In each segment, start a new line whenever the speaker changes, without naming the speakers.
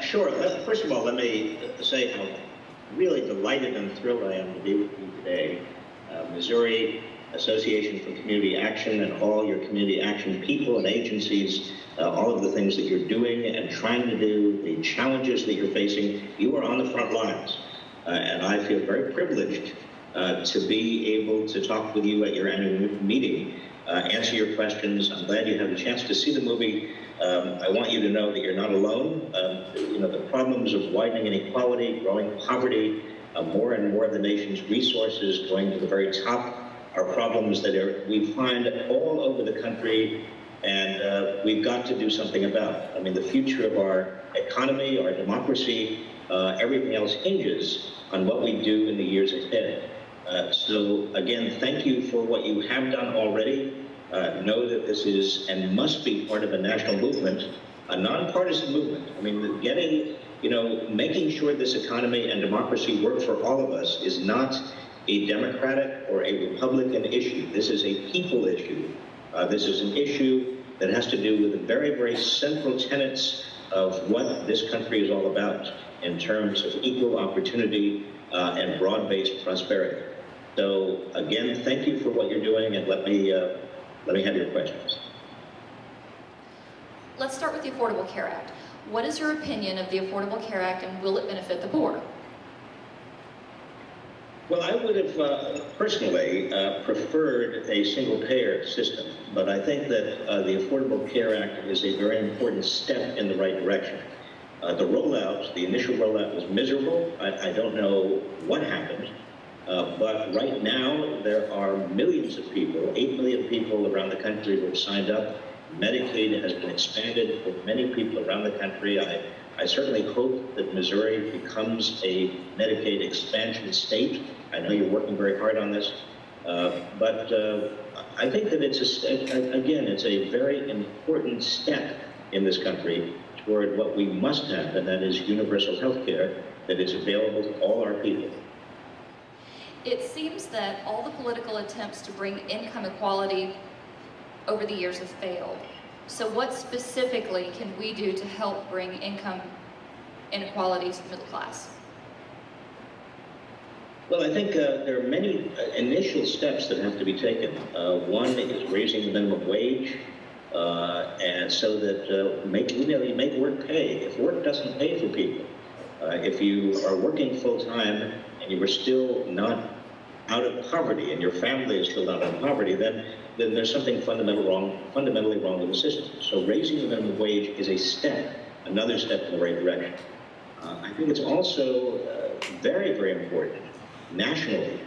Sure. First of all, let me say how really delighted and thrilled I am to be with you today. Missouri Association for Community Action and all your community action people and agencies, all of the things that you're doing and trying to do, the challenges that you're facing, you are on the front lines. And I feel very privileged to be able to talk with you at your annual meeting, answer your questions. I'm glad you had a chance to see the movie. I want you to know that you're not alone. The problems of widening inequality, growing poverty, more and more of the nation's resources going to the very top are problems that we find all over the country, and we've got to do something about. I mean, the future of our economy, our democracy, everything else hinges on what we do in the years ahead. So again, thank you for what you have done already. Know that this is and must be part of a national movement, a nonpartisan movement. I mean, making sure this economy and democracy work for all of us is not a Democratic or a Republican issue. This is a people issue. This is an issue that has to do with the very, very central tenets of what this country is all about in terms of equal opportunity and broad-based prosperity. So again, thank you for what you're doing, and let me have your questions.
Let's start with the Affordable Care Act. What is your opinion of the Affordable Care Act, and will it benefit the poor?
Well, I would have personally preferred a single-payer system, but I think that the Affordable Care Act is a very important step in the right direction. The initial rollout was miserable. I don't know what happened, but right now there are millions of people, 8 million people around the country who have signed up. Medicaid has been expanded for many people around the country. I certainly hope that Missouri becomes a Medicaid expansion state. I know you're working very hard on this, but I think that it's a very important step in this country toward what we must have, and that is universal health care that is available to all our people.
It seems that all the political attempts to bring income equality over the years have failed. So what specifically can we do to help bring income inequality to the middle class?
Well, I think there are many initial steps that have to be taken. One is raising the minimum wage, and so that make work pay. If work doesn't pay for people, if you are working full-time and you are still not out of poverty and your family is still not out of poverty, then there's something fundamentally wrong with the system. So raising the minimum wage is a step, another step in the right direction. I think it's also very, very important nationally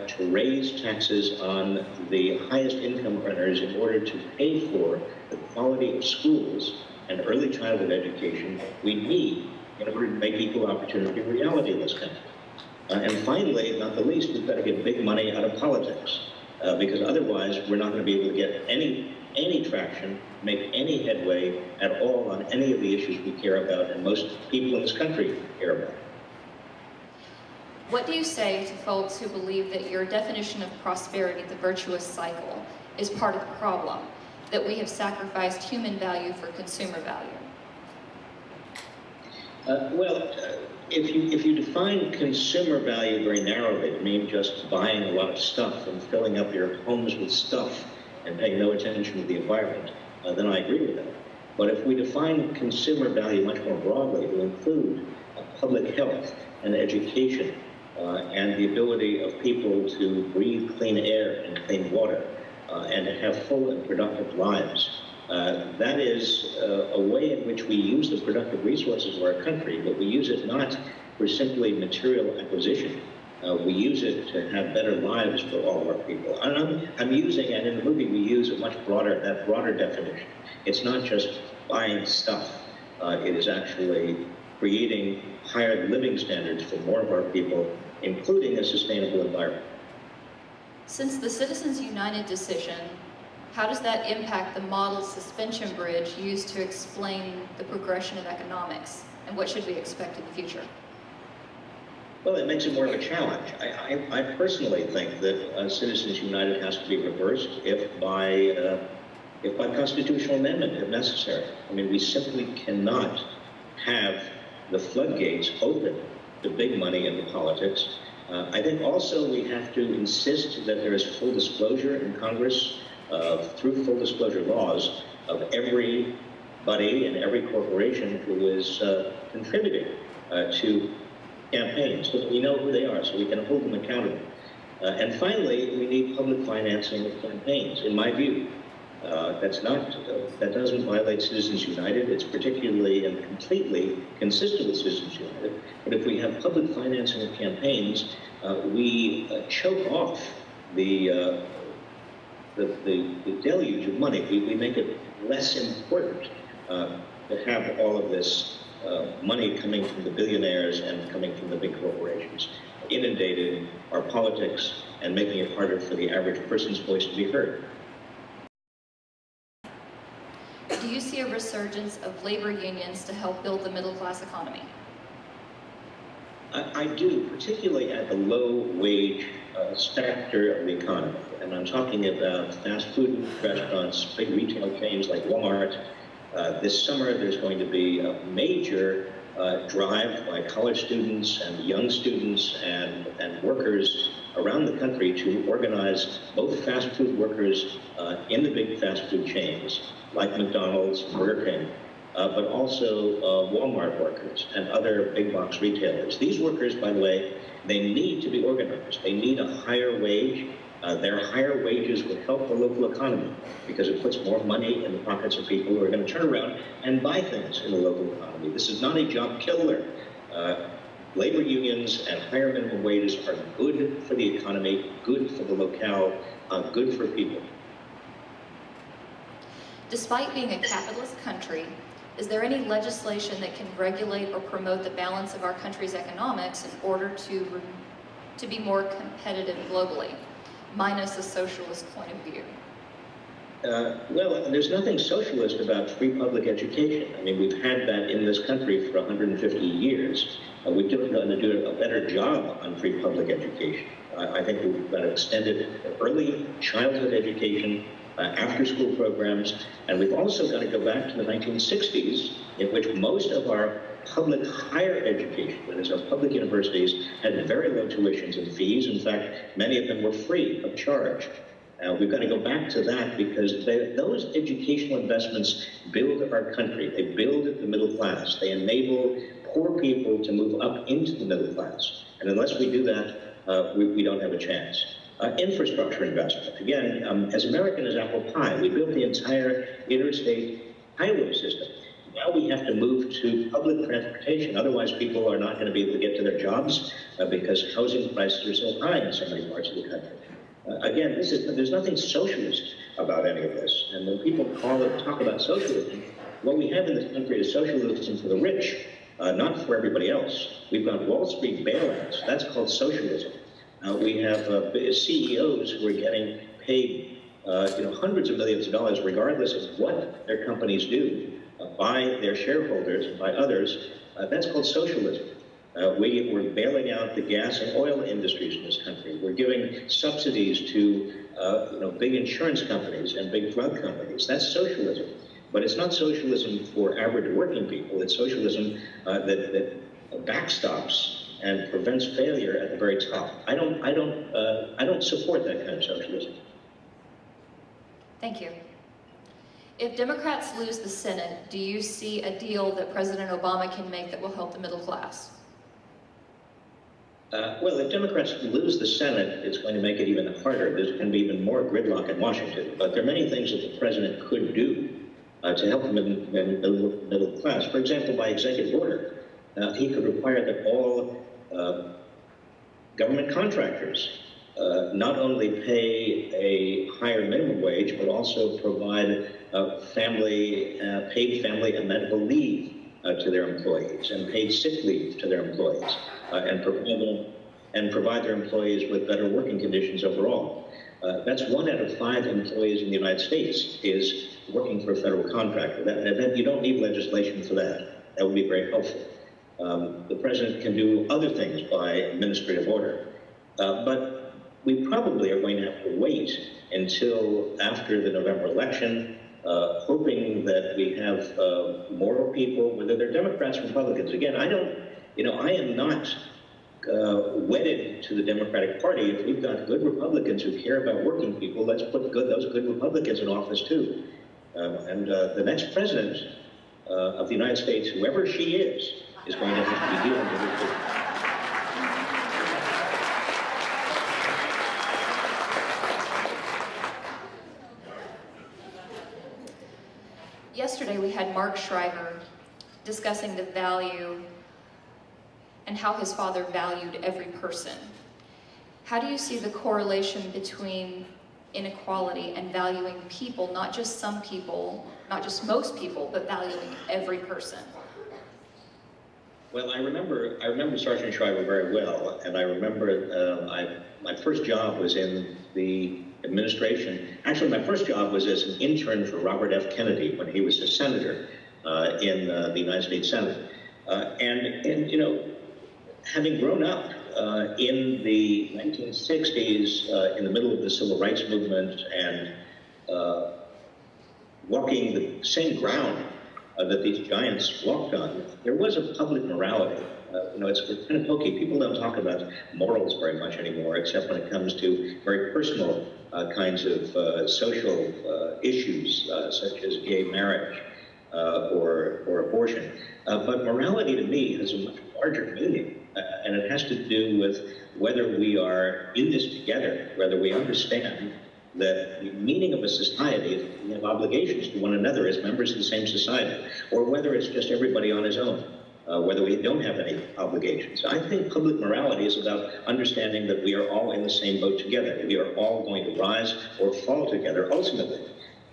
to raise taxes on the highest income earners in order to pay for the quality of schools and early childhood education we need in order to make equal opportunity a reality in this country. And finally, not the least, we've got to get big money out of politics, because otherwise we're not going to be able to get any traction, make any headway at all on any of the issues we care about and most people in this country care about.
What do you say to folks who believe that your definition of prosperity, the virtuous cycle, is part of the problem, that we have sacrificed human value for consumer value?
If you define consumer value very narrowly to mean just buying a lot of stuff and filling up your homes with stuff and paying no attention to the environment, then I agree with that. But if we define consumer value much more broadly to include public health and education and the ability of people to breathe clean air and clean water and to have full and productive lives, that is a way in which we use the productive resources of our country, but we use it not for simply material acquisition. We use it to have better lives for all of our people. And I'm using, and in the movie we use that broader definition. It's not just buying stuff. It is actually creating higher living standards for more of our people, including a sustainable environment.
Since the Citizens United decision, how does that impact the model suspension bridge used to explain the progression of economics? And what should we expect in the future?
Well, it makes it more of a challenge. I personally think that Citizens United has to be reversed if by constitutional amendment, if necessary. I mean, we simply cannot have the floodgates open to big money into politics. I think also we have to insist that there is full disclosure in Congress through full disclosure laws of everybody and every corporation who is contributing to campaigns, so that we know who they are, so we can hold them accountable. And finally, we need public financing of campaigns, in my view. That doesn't violate Citizens United. It's particularly and completely consistent with Citizens United. But if we have public financing of campaigns, we choke off the deluge of money. We make it less important to have all of this money coming from the billionaires and coming from the big corporations, inundating our politics and making it harder for the average person's voice to be heard.
Do you see a resurgence of labor unions to help build the middle-class economy?
I do, particularly at the low-wage sector of the economy. And I'm talking about fast food restaurants, big retail chains like Walmart. This summer, there's going to be a major drive by college students and young students and workers around the country to organize both fast food workers in the big fast food chains, like McDonald's, Burger King, but also Walmart workers and other big box retailers. These workers, by the way, they need to be organized. They need a higher wage. Their higher wages would help the local economy because it puts more money in the pockets of people who are going to turn around and buy things in the local economy. This is not a job killer. Labor unions and higher minimum wages are good for the economy, good for the locale, good for people. Despite being a capitalist country, is there any legislation that can regulate or promote the balance of our country's economics in order to be more competitive globally, minus a socialist point of view? Well, there's nothing socialist about free public education. I mean, we've had that in this country for 150 years. We've got to do a better job on free public education. I think we've got to extend it to early childhood education, after-school programs, and we've also got to go back to the 1960s, in which most of our public higher education, that is, our public universities, had very low tuitions and fees. In fact, many of them were free of charge. We've got to go back to that because those educational investments build our country. They build the middle class. They enable poor people to move up into the middle class. And unless we do that, we don't have a chance. Infrastructure investment. Again, as American as apple pie, we built the entire interstate highway system. Now we have to move to public transportation. Otherwise, people are not going to be able to get to their jobs because housing prices are so high in so many parts of the country. Again, there's nothing socialist about any of this. And when people talk about socialism, what we have in this country is socialism for the rich, not for everybody else. We've got Wall Street bailouts. That's called socialism. We have CEOs who are getting paid hundreds of millions of dollars, regardless of what their companies do, by their shareholders and by others. That's called socialism. We're bailing out the gas and oil industries in this country. We're giving subsidies to big insurance companies and big drug companies. That's socialism. But it's not socialism for average working people. It's socialism that backstops and prevents failure at the very top. I don't support that kind of socialism.
Thank you. If Democrats lose the Senate, do you see a deal that President Obama can make that will help the middle class?
Well, if Democrats lose the Senate, it's going to make it even harder. There's going to be even more gridlock in Washington. But there are many things that the president could do to help the middle class. For example, by executive order, he could require that all government contractors not only pay a higher minimum wage, but also provide paid family and medical leave to their employees and paid sick leave to their employees and provide their employees with better working conditions overall. That's 1 out of 5 employees in the United States is working for a federal contractor. You don't need legislation for that. That would be very helpful. The president can do other things by administrative order, but we probably are going to have to wait until after the November election hoping that we have moral people, whether they're Democrats or Republicans. Again, I am not wedded to the Democratic Party. If we've got good Republicans who care about working people, let's put those good Republicans in office too. And the next president of the United States, whoever she is going to have to be dealing with it.
Yesterday we had Mark Schreiber discussing the value and how his father valued every person. How do you see the correlation between inequality and valuing people, not just some people, not just most people, but valuing every person?
Well, I remember Sergeant Schreiber very well, and I remember my first job was in the administration. Actually, my first job was as an intern for Robert F. Kennedy when he was a senator in the United States Senate. And you know, having grown up in the 1960s, in the middle of the Civil Rights Movement, and walking the same ground that these giants walked on, there was a public morality. You know, it's kind of pokey. People don't talk about morals very much anymore, except when it comes to very personal kinds of social issues, such as gay marriage or abortion. But morality, to me, has a much larger meaning, and it has to do with whether we are in this together, whether we understand that the meaning of a society is we have obligations to one another as members of the same society, or whether it's just everybody on his own, whether we don't have any obligations. I think public morality is about understanding that we are all in the same boat together. We are all going to rise or fall together ultimately.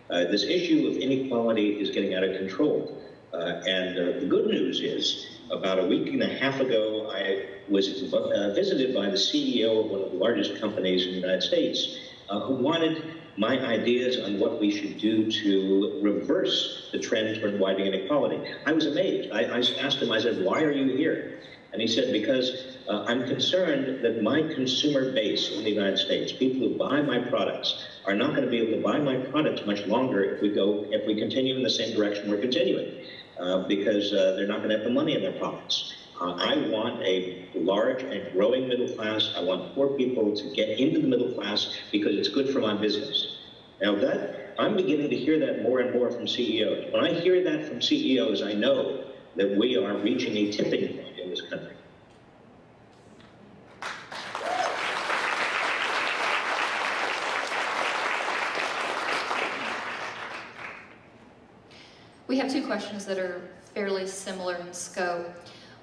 This issue of inequality is getting out of control. And the good news is, about a week and a half ago, I was visited by the CEO of one of the largest companies in the United States, who wanted my ideas on what we should do to reverse the trend toward widening inequality. I was amazed. I asked him, I said, why are you here? And he said, because I'm concerned that my consumer base in the United States, people who buy my products, are not going to be able to buy my products much longer if we continue in the same direction we're continuing, because they're not going to have the money in their pockets. I want a large and growing middle class. I want poor people to get into the middle class because it's good for my business. Now I'm beginning to hear that more and more from CEOs. When I hear that from CEOs, I know that we are reaching a tipping point in this country.
We have two questions that are fairly similar in scope.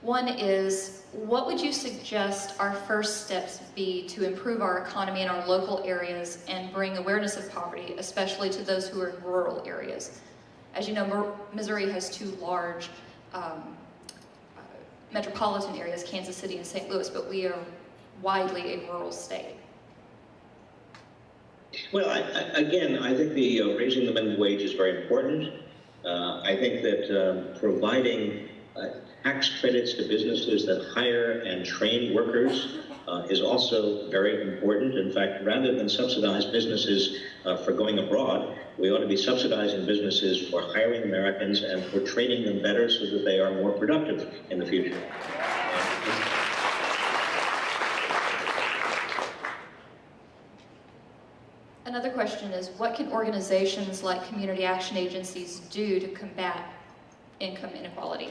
One is, what would you suggest our first steps be to improve our economy in our local areas and bring awareness of poverty, especially to those who are in rural areas? As you know, Missouri has two large metropolitan areas, Kansas City and St. Louis, but we are widely a rural state.
Well, again, I think the raising the minimum wage is very important. I think that providing tax credits to businesses that hire and train workers is also very important. In fact, rather than subsidize businesses for going abroad, we ought to be subsidizing businesses for hiring Americans and for training them better so that they are more productive in the future.
Another question is, what can organizations like community action agencies do to combat income inequality?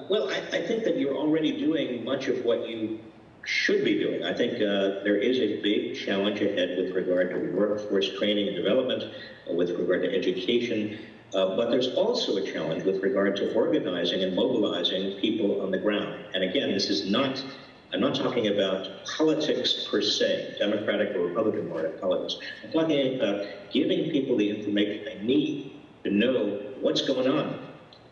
Well, I think that you're already doing much of what you should be doing. I think there is a big challenge ahead with regard to workforce training and development, with regard to education, but there's also a challenge with regard to organizing and mobilizing people on the ground. And again, I'm not talking about politics per se, Democratic or Republican politics. I'm talking about giving people the information they need to know what's going on,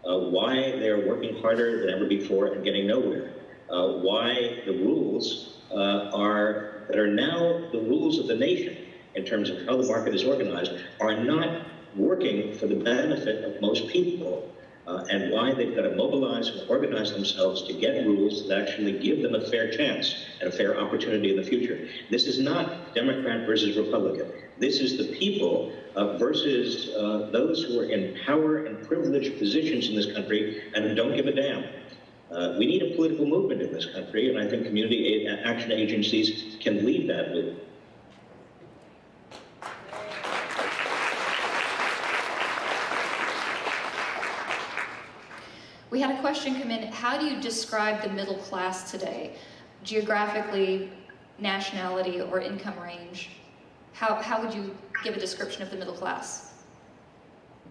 why they're working harder than ever before and getting nowhere, why the rules that are now the rules of the nation in terms of how the market is organized are not working for the benefit of most people, and why they've got to mobilize and organize themselves to get rules that actually give them a fair chance and a fair opportunity in the future. This is not Democrat versus Republican. This is the people versus those who are in power and privileged positions in this country and who don't give a damn. We need a political movement in this country, and I think community action agencies can lead that movement.
We had a question come in. How do you describe the middle class today? Geographically, nationality, or income range? How would you give a description of the middle class?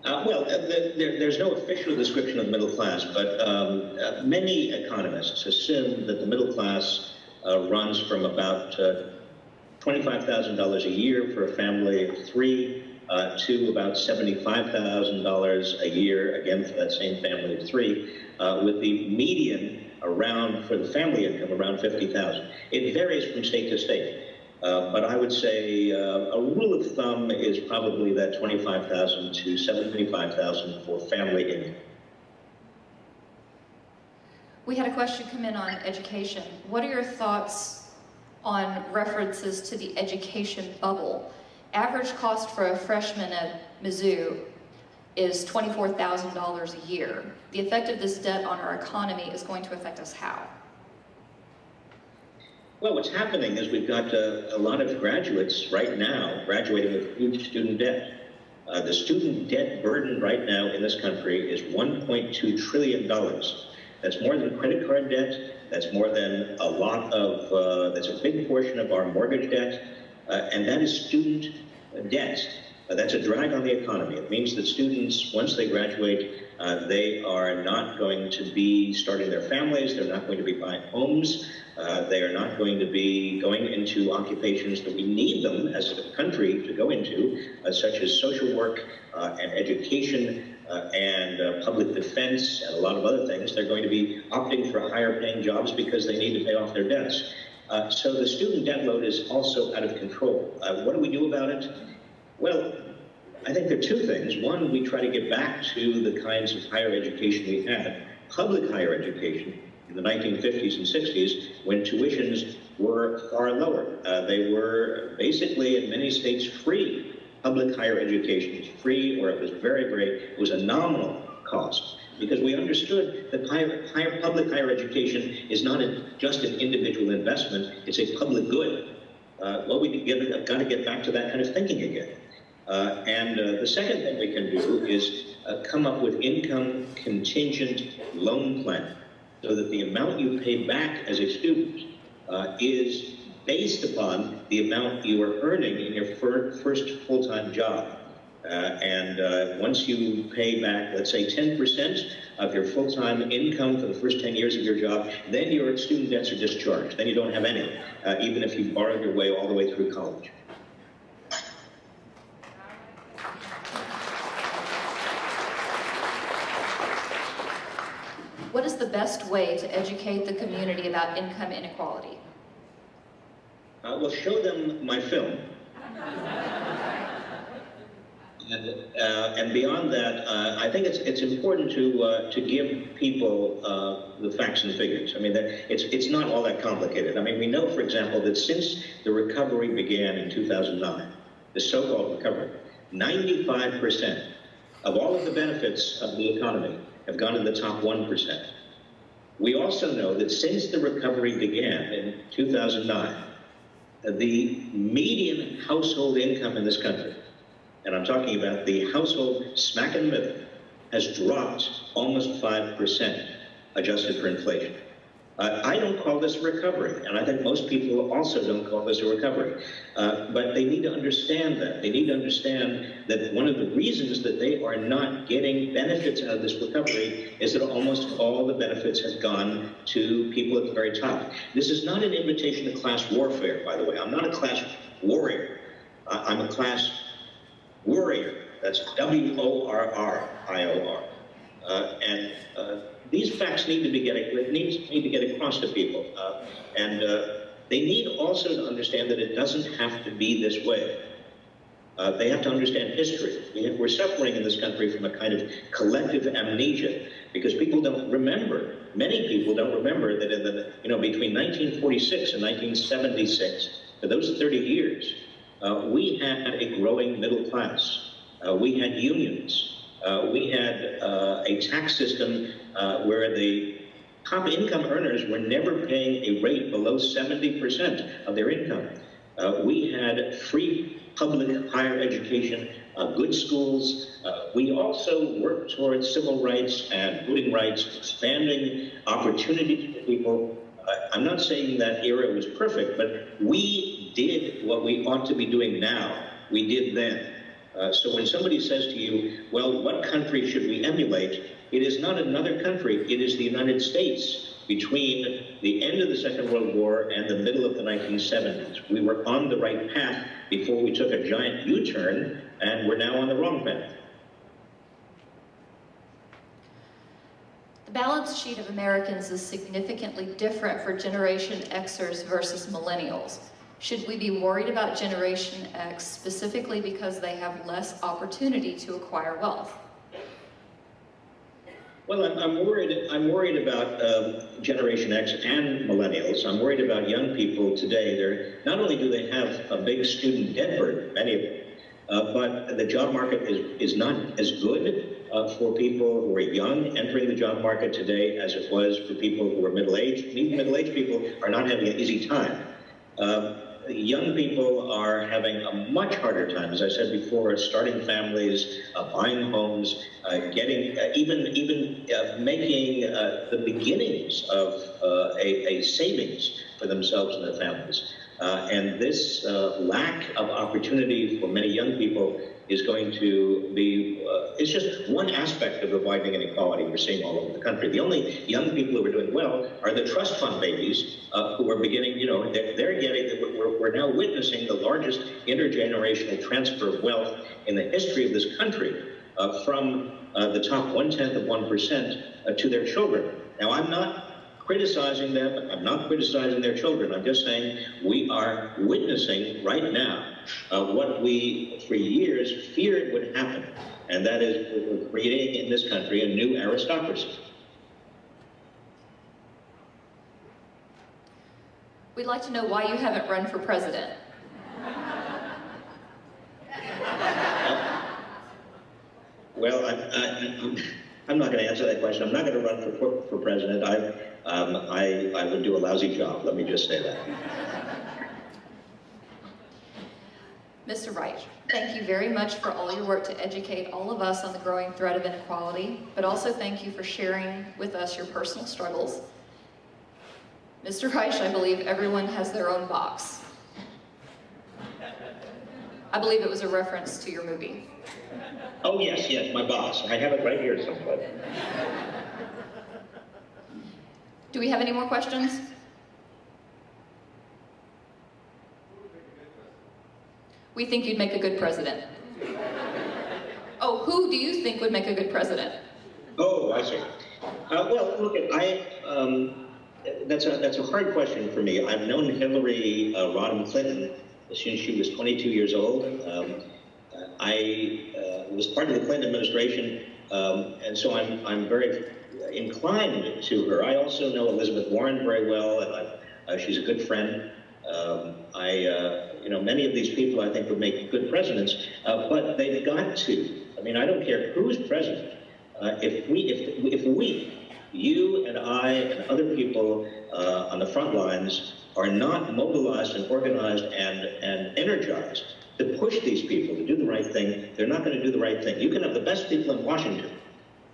There's no official description of the middle class, but many economists assume that the middle class runs from about $25,000 a year for a family of three to about $75,000 a year, again for that same family of three, with the median around, for the family income, around $50,000. It varies from state to state. But I would say a rule of thumb is probably that $25,000 to $75,000 for family income.
We had a question come in on education. What are your thoughts on references to the education bubble? Average cost for a freshman at Mizzou is $24,000 a year. The effect of this debt on our economy is going to affect us how?
Well, what's happening is we've got a lot of graduates right now graduating with huge student debt. The student debt burden right now in this country is $1.2 trillion. That's more than credit card debt. That's more than a lot of, that's a big portion of our mortgage debt. And that is student debt. That's a drag on the economy. It means that students, once they graduate, they are not going to be starting their families. They're not going to be buying homes. They are not going to be going into occupations that we need them as a country to go into, such as social work and education and public defense and a lot of other things. They're going to be opting for higher paying jobs because they need to pay off their debts. So the student debt load is also out of control. What do we do about it? Well, I think there are two things. One, we try to get back to the kinds of higher education we had, public higher education in the 1950s and 60s, when tuitions were far lower. They were basically, in many states, free. Public higher education was free, or it was it was a nominal cost. Because we understood that public higher education is not just an individual investment, it's a public good. Well, we've got to get back to that kind of thinking again. The second thing we can do is come up with income contingent loan plan so that the amount you pay back as a student is based upon the amount you are earning in your first full-time job. Once you pay back, let's say 10% of your full-time income for the first 10 years of your job, then your student debts are discharged. Then you don't have any, even if you borrowed your way all the way through college.
What is the best way to educate the community about income inequality?
Well, show them my film. And beyond that, I think it's important to give people the facts and figures. I mean, it's not all that complicated. I mean, we know, for example, that since the recovery began in 2009, the so-called recovery, 95% of all of the benefits of the economy have gone to the top 1%. We also know that since the recovery began in 2009, the median household income in this country, and I'm talking about the household smack in the middle, has dropped almost 5%, adjusted for inflation. I don't call this a recovery, and I think most people also don't call this a recovery. But they need to understand that. They need to understand that one of the reasons that they are not getting benefits out of this recovery is that almost all the benefits have gone to people at the very top. This is not an invitation to class warfare, by the way. I'm not a class warrior. I'm a class worrier. That's W-O-R-R-I-O-R. These facts need to get across to people, they need also to understand that it doesn't have to be this way. They have to understand history. We're suffering in this country from a kind of collective amnesia because people don't remember. Many people don't remember that in the between 1946 and 1976, for those 30 years, we had a growing middle class. We had unions. We had a tax system where the top income earners were never paying a rate below 70% of their income. We had free public higher education, good schools. We also worked towards civil rights and voting rights, expanding opportunities for people. I'm not saying that era was perfect, but we did what we ought to be doing now. We did then. So when somebody says to you, well, what country should we emulate? It is not another country, it is the United States between the end of the Second World War and the middle of the 1970s. We were on the right path before we took a giant U-turn, and we're now on the wrong path.
The balance sheet of Americans is significantly different for Generation Xers versus millennials. Should we be worried about Generation X specifically because they have less opportunity to acquire wealth?
Well, I'm worried about Generation X and millennials. I'm worried about young people today. Not only do they have a big student debt burden, many of them, but the job market is not as good for people who are young entering the job market today as it was for people who are middle-aged. Even middle-aged people are not having an easy time. Young people are having a much harder time, as I said before, starting families, buying homes, even making the beginnings of a savings for themselves and their families. And this lack of opportunity for many young people is going to be, it's just one aspect of the widening inequality we're seeing all over the country. The only young people who are doing well are the trust fund babies who are beginning, they're getting, we're now witnessing the largest intergenerational transfer of wealth in the history of this country from the top 1/10% to their children. Now, I'm not criticizing them, I'm not criticizing their children, I'm just saying we are witnessing right now what we, for years, feared would happen, and that is we're creating in this country a new aristocracy.
We'd like to know why you haven't run for president.
Well, I'm not going to answer that question. I'm not going to run for president. I would do a lousy job, let me just say that.
Mr. Reich, thank you very much for all your work to educate all of us on the growing threat of inequality, but also thank you for sharing with us your personal struggles. Mr. Reich, I believe everyone has their own box. I believe it was a reference to your movie.
Oh, yes, my box. I have it right here someplace.
Do we have any more questions? We think you'd make a good president. Oh, who do you think would make a good president?
Oh, I see. Well, look, that's a hard question for me. I've known Hillary Rodham Clinton since she was 22 years old. I was part of the Clinton administration, and so I'm very inclined to her. I also know Elizabeth Warren very well, and she's a good friend. Many of these people I think would make good presidents, but they've got to. I mean, I don't care who's president. If we, you and I and other people on the front lines are not mobilized and organized and energized to push these people to do the right thing, they're not going to do the right thing. You can have the best people in Washington,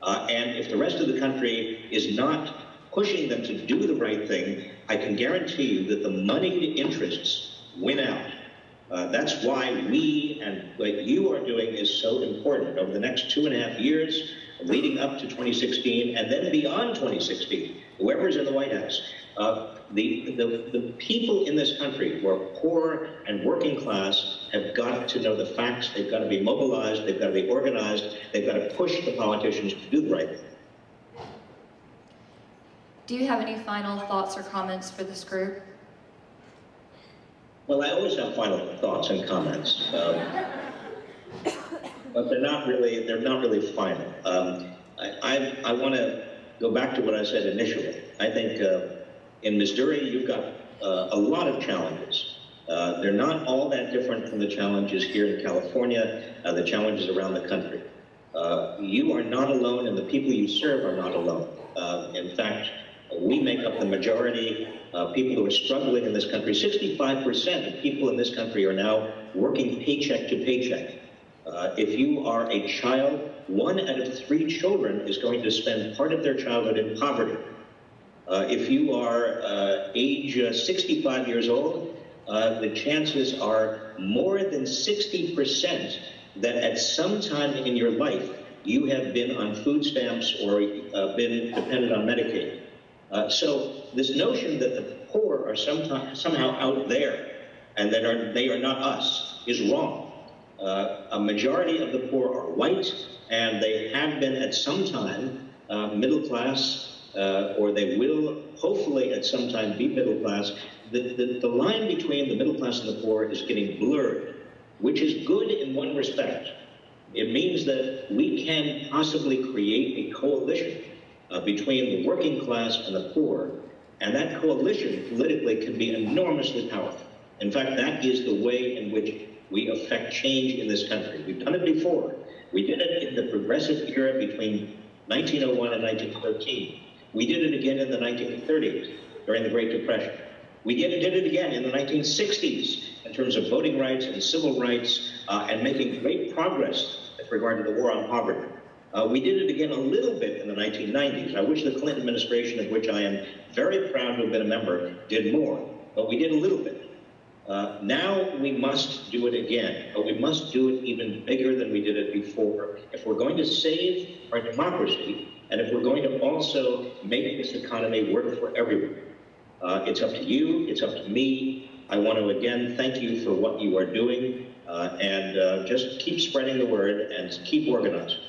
and if the rest of the country is not pushing them to do the right thing, I can guarantee you that the moneyed interests win out. That's why we and what you are doing is so important over the next 2.5 years, leading up to 2016, and then beyond 2016, whoever's in the White House. The people in this country who are poor and working class have got to know the facts, they've got to be mobilized, they've got to be organized, they've got to push the politicians to do the right thing.
Do you have any final thoughts or comments for this group?
Well, I always have final thoughts and comments, but they're not really final. I want to go back to what I said initially. I think in Missouri you've got a lot of challenges. They're not all that different from the challenges here in California, the challenges around the country. You are not alone, and the people you serve are not alone. In fact, we make up the majority of people who are struggling in this country. 65% of people in this country are now working paycheck to paycheck. If you are a child, 1 out of 3 children is going to spend part of their childhood in poverty. If you are age 65 years old, the chances are more than 60% that at some time in your life you have been on food stamps or been dependent on Medicaid. So this notion that the poor are somehow out there and that they are not us is wrong. A majority of the poor are white, and they have been at some time middle class, or they will hopefully at some time be middle class. The line between the middle class and the poor is getting blurred, which is good in one respect. It means that we can possibly create a coalition between the working class and the poor, and that coalition politically can be enormously powerful. In fact, that is the way in which we affect change in this country. We've done it before. We did it in the progressive era between 1901 and 1913. We did it again in the 1930s during the Great Depression. We did it again in the 1960s in terms of voting rights and civil rights and making great progress with regard to the war on poverty. We did it again a little bit in the 1990s. I wish the Clinton administration, of which I am very proud to have been a member, did more, but we did a little bit. Now we must do it again, but we must do it even bigger than we did it before if we're going to save our democracy and if we're going to also make this economy work for everyone. It's up to you, it's up to me. I want to again thank you for what you are doing and just keep spreading the word and keep organizing.